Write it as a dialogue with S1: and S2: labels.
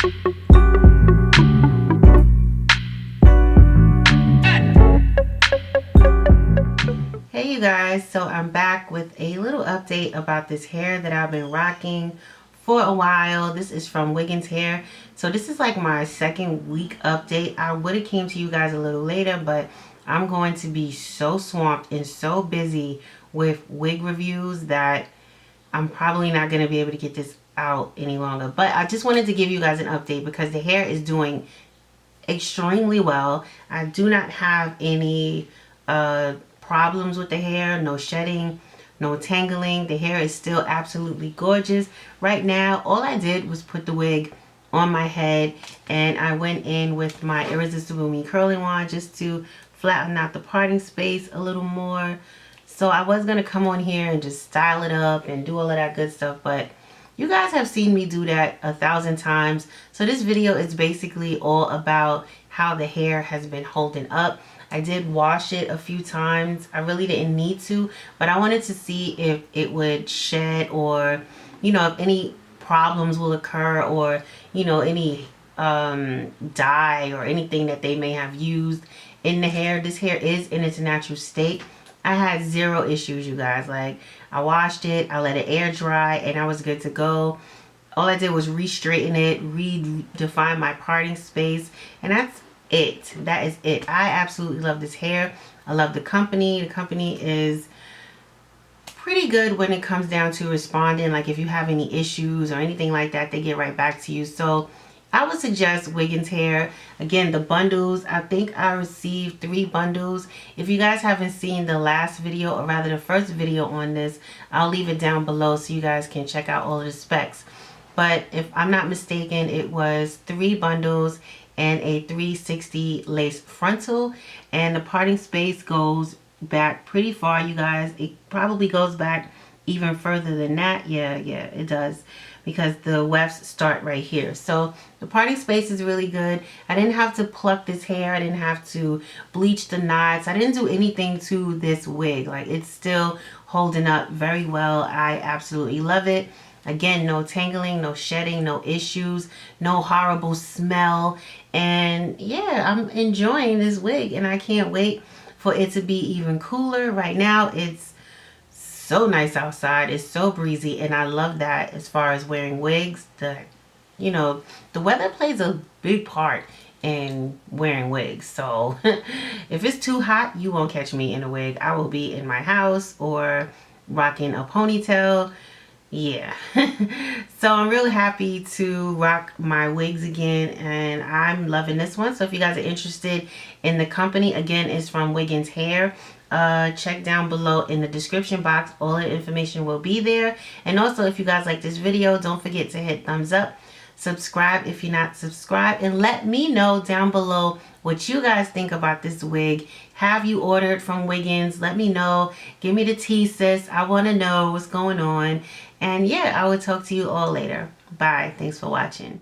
S1: Hey you guys, so I'm back with a little update about this hair that I've been rocking for a while. This is from Wiggins hair. So this is like my second week update. I would have came to you guys a little later, but I'm going to be so swamped and so busy with wig reviews that I'm probably not going to be able to get this out any longer. But I just wanted to give you guys an update because the hair is doing extremely well. I do not have any problems with the hair, no shedding, no tangling. The hair is still absolutely gorgeous. Right now, all I did was put the wig on my head and I went in with my Irresistible Me curling wand just to flatten out the parting space a little more. So I was going to come on here and just style it up and do all of that good stuff, but you guys have seen me do that 1,000 times. So this video is basically all about how the hair has been holding up. I did wash it a few times. I really didn't need to, but I wanted to see if it would shed or, you know, if any problems will occur or, you know, any dye or anything that they may have used in the hair. This hair is in its natural state. I had zero issues, you guys. Like, I washed it, I let it air dry, and I was good to go. All I did was re-straighten it, redefine my parting space, and that's it. That is it. I absolutely love this hair. I love the company. The company is pretty good when it comes down to responding. Like, if you have any issues or anything like that, they get right back to you. So I would suggest Wiggins hair. Again, the bundles, I think I received 3 bundles. If you guys haven't seen the last video, or rather the first video on this, I'll leave it down below so you guys can check out all of the specs. But if I'm not mistaken, it was 3 bundles and a 360 lace frontal. And the parting space goes back pretty far, you guys. It probably goes back even further than that. Yeah, it does, because the wefts start right here. So the parting space is really good. I didn't have to pluck this hair. I didn't have to bleach the knots. I didn't do anything to this wig. Like, it's still holding up very well. I absolutely love it. Again, no tangling, no shedding, no issues, no horrible smell. And yeah, I'm enjoying this wig and I can't wait for it to be even cooler. Right now, it's so nice outside. It's so breezy, and I love that. As far as wearing wigs, you know, the weather plays a big part in wearing wigs. So if it's too hot, you won't catch me in a wig. I will be in my house or rocking a ponytail. Yeah. So I'm really happy to rock my wigs again, and I'm loving this one. So if you guys are interested in the company, again, it's from Wiggins hair. Check down below in the description box. All the information will be there. And also, if you guys like this video, don't forget to hit thumbs up, subscribe if you're not subscribed, and let me know down below what you guys think about this wig. Have you ordered from Wiggins? Let me know. Give me the tea, sis. I want to know what's going on. And yeah, I will talk to you all later. Bye. Thanks for watching.